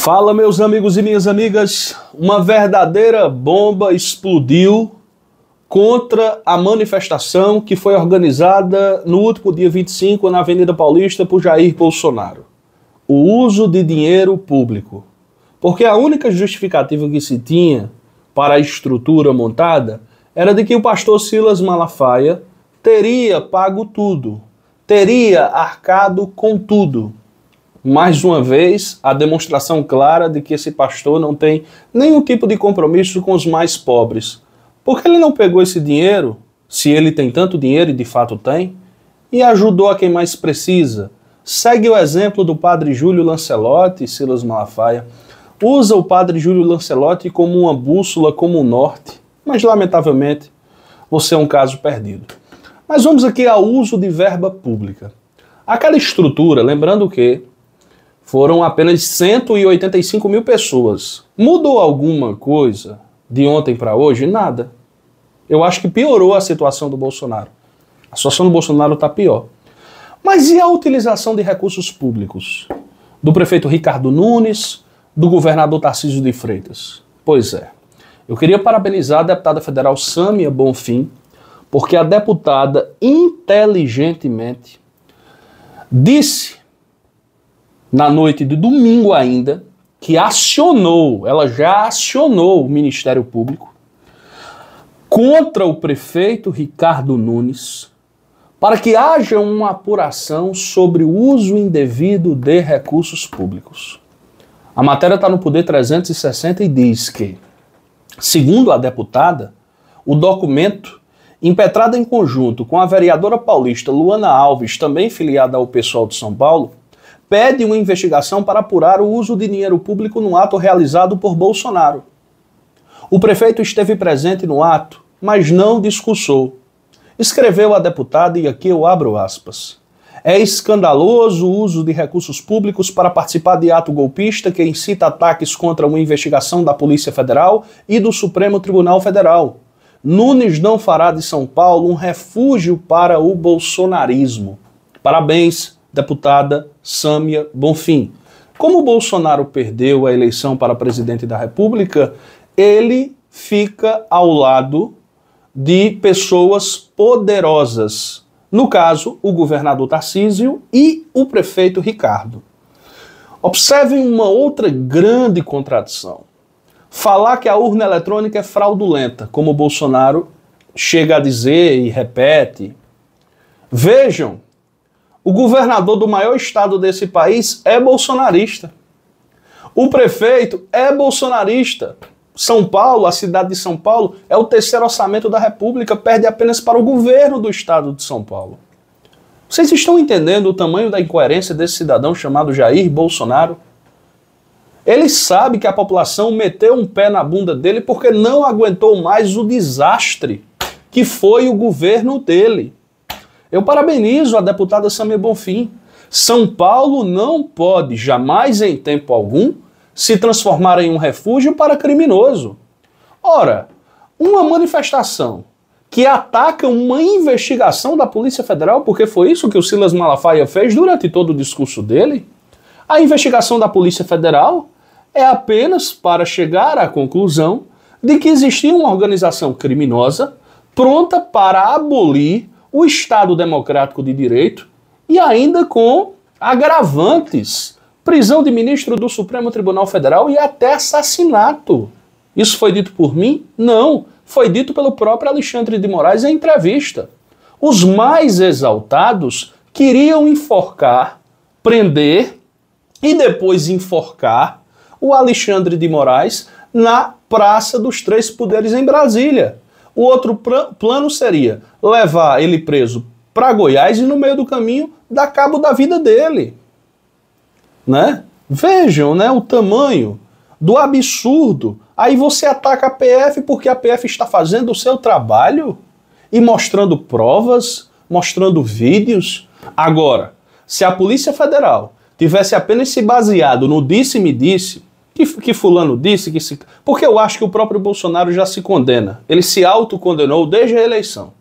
Fala, meus amigos e minhas amigas, uma verdadeira bomba explodiu contra a manifestação que foi organizada no último dia 25 na Avenida Paulista por Jair Bolsonaro. O uso de dinheiro público. Porque a única justificativa que se tinha para a estrutura montada era de que o pastor Silas Malafaia teria pago tudo, teria arcado com tudo. Mais uma vez, a demonstração clara de que esse pastor não tem nenhum tipo de compromisso com os mais pobres. Porque ele não pegou esse dinheiro, se ele tem tanto dinheiro e de fato tem, e ajudou a quem mais precisa. Segue o exemplo do padre Júlio Lancelotti, Silas Malafaia. Usa o padre Júlio Lancelotti como uma bússola, como um norte. Mas, lamentavelmente, você é um caso perdido. Mas vamos aqui ao uso de verba pública. Aquela estrutura, lembrando que foram apenas 185 mil pessoas. Mudou alguma coisa de ontem para hoje? Nada. Eu acho que piorou a situação do Bolsonaro. A situação do Bolsonaro está pior. Mas e a utilização de recursos públicos? Do prefeito Ricardo Nunes, do governador Tarcísio de Freitas? Pois é. Eu queria parabenizar a deputada federal Sâmia Bonfim, porque a deputada inteligentemente disse na noite de domingo ainda, que ela já acionou o Ministério Público contra o prefeito Ricardo Nunes para que haja uma apuração sobre o uso indevido de recursos públicos. A matéria está no Poder 360 e diz que, segundo a deputada, o documento, impetrado em conjunto com a vereadora paulista Luana Alves, também filiada ao PSOL de São Paulo, pede uma investigação para apurar o uso de dinheiro público no ato realizado por Bolsonaro. O prefeito esteve presente no ato, mas não discursou. Escreveu a deputada, e aqui eu abro aspas. É escandaloso o uso de recursos públicos para participar de ato golpista que incita ataques contra uma investigação da Polícia Federal e do Supremo Tribunal Federal. Nunes não fará de São Paulo um refúgio para o bolsonarismo. Parabéns, deputada Sâmia Bonfim. Como o Bolsonaro perdeu a eleição para presidente da República, ele fica ao lado de pessoas poderosas. No caso, o governador Tarcísio e o prefeito Ricardo. Observem uma outra grande contradição. Falar que a urna eletrônica é fraudulenta, como o Bolsonaro chega a dizer e repete. Vejam, o governador do maior estado desse país é bolsonarista. O prefeito é bolsonarista. São Paulo, a cidade de São Paulo, é o terceiro orçamento da República, perde apenas para o governo do estado de São Paulo. Vocês estão entendendo o tamanho da incoerência desse cidadão chamado Jair Bolsonaro? Ele sabe que a população meteu um pé na bunda dele porque não aguentou mais o desastre que foi o governo dele. Eu parabenizo a deputada Sâmia Bonfim. São Paulo não pode, jamais em tempo algum, se transformar em um refúgio para criminoso. Ora, uma manifestação que ataca uma investigação da Polícia Federal, porque foi isso que o Silas Malafaia fez durante todo o discurso dele, a investigação da Polícia Federal é apenas para chegar à conclusão de que existia uma organização criminosa pronta para abolir o Estado Democrático de Direito e ainda com agravantes, prisão de ministro do Supremo Tribunal Federal e até assassinato. Isso foi dito por mim? Não, foi dito pelo próprio Alexandre de Moraes em entrevista. Os mais exaltados queriam enforcar, prender e depois enforcar o Alexandre de Moraes na Praça dos Três Poderes em Brasília. O outro plano seria levar ele preso para Goiás e no meio do caminho dar cabo da vida dele. Né? Vejam, né, o tamanho do absurdo. Aí você ataca a PF porque a PF está fazendo o seu trabalho e mostrando provas, mostrando vídeos. Agora, se a Polícia Federal tivesse apenas se baseado no disse-me-disse, que fulano disse, porque eu acho que o próprio Bolsonaro já se condena. Ele se autocondenou desde a eleição.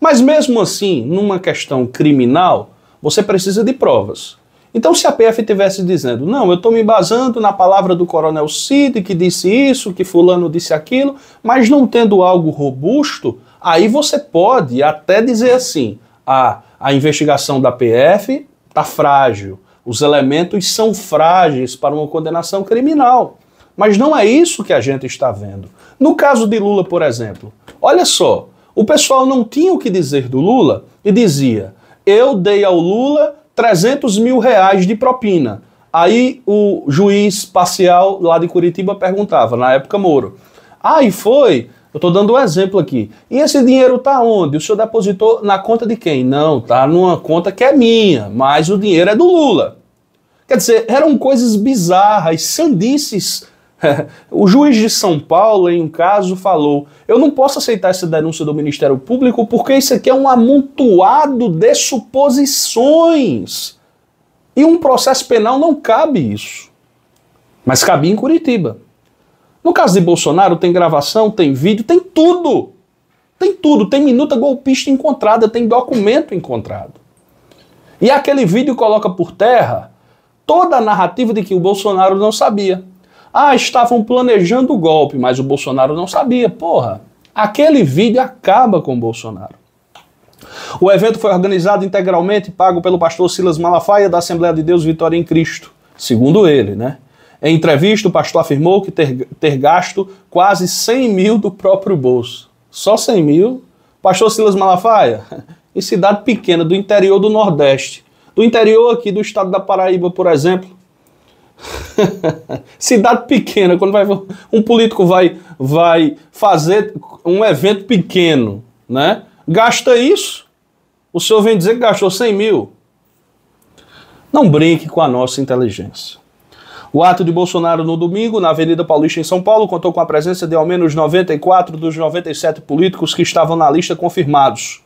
Mas mesmo assim, numa questão criminal, você precisa de provas. Então, se a PF estivesse dizendo, não, eu estou me embasando na palavra do Coronel Cid, que disse isso, que fulano disse aquilo, mas não tendo algo robusto, aí você pode até dizer assim, a investigação da PF está frágil, os elementos são frágeis para uma condenação criminal. Mas não é isso que a gente está vendo. No caso de Lula, por exemplo, olha só, o pessoal não tinha o que dizer do Lula e dizia, eu dei ao Lula 300 mil reais de propina. Aí o juiz parcial lá de Curitiba perguntava, na época Moro, e foi? Eu estou dando um exemplo aqui. E esse dinheiro está onde? O senhor depositou na conta de quem? Não, está numa conta que é minha, mas o dinheiro é do Lula. Quer dizer, eram coisas bizarras, sandices. O juiz de São Paulo, em um caso, falou, eu não posso aceitar essa denúncia do Ministério Público porque isso aqui é um amontoado de suposições. E um processo penal não cabe isso. Mas cabia em Curitiba. No caso de Bolsonaro, tem gravação, tem vídeo, tem tudo. Tem tudo. Tem minuta golpista encontrada, tem documento encontrado. E aquele vídeo coloca por terra toda a narrativa de que o Bolsonaro não sabia. Estavam planejando o golpe, mas o Bolsonaro não sabia. Porra, aquele vídeo acaba com o Bolsonaro. O evento foi organizado integralmente, pago pelo pastor Silas Malafaia, da Assembleia de Deus Vitória em Cristo. Segundo ele, né? Em entrevista, o pastor afirmou que ter gasto quase 100 mil do próprio bolso. Só 100 mil? Pastor Silas Malafaia, em cidade pequena, do interior do Nordeste. Do interior aqui do estado da Paraíba, por exemplo. Cidade pequena, quando um político vai fazer um evento pequeno, né? Gasta isso? O senhor vem dizer que gastou 100 mil? Não brinque com a nossa inteligência. O ato de Bolsonaro no domingo, na Avenida Paulista, em São Paulo, contou com a presença de ao menos 94 dos 97 políticos que estavam na lista confirmados.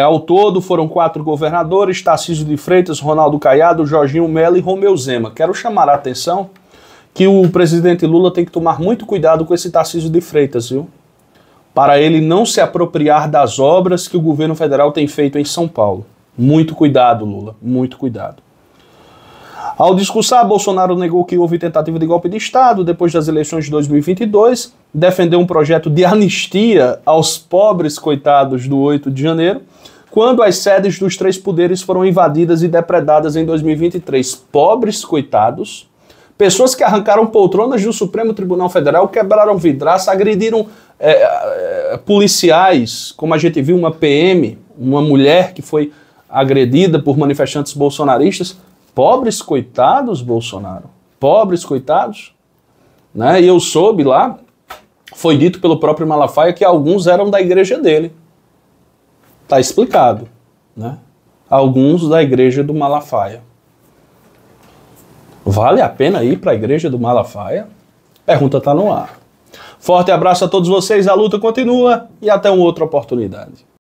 Ao todo, foram 4 governadores, Tarcísio de Freitas, Ronaldo Caiado, Jorginho Mello e Romeu Zema. Quero chamar a atenção que o presidente Lula tem que tomar muito cuidado com esse Tarcísio de Freitas, viu? Para ele não se apropriar das obras que o governo federal tem feito em São Paulo. Muito cuidado, Lula, muito cuidado. Ao discursar, Bolsonaro negou que houve tentativa de golpe de Estado depois das eleições de 2022, defendeu um projeto de anistia aos pobres coitados do 8 de janeiro, quando as sedes dos 3 poderes foram invadidas e depredadas em 2023. Pobres coitados, pessoas que arrancaram poltronas do Supremo Tribunal Federal, quebraram vidraça, agrediram policiais, como a gente viu uma PM, uma mulher que foi agredida por manifestantes bolsonaristas. Pobres coitados, Bolsonaro. Pobres coitados. Né? E eu soube lá, foi dito pelo próprio Malafaia, que alguns eram da igreja dele. Está explicado. Né? Alguns da igreja do Malafaia. Vale a pena ir para a igreja do Malafaia? Pergunta está no ar. Forte abraço a todos vocês, a luta continua e até uma outra oportunidade.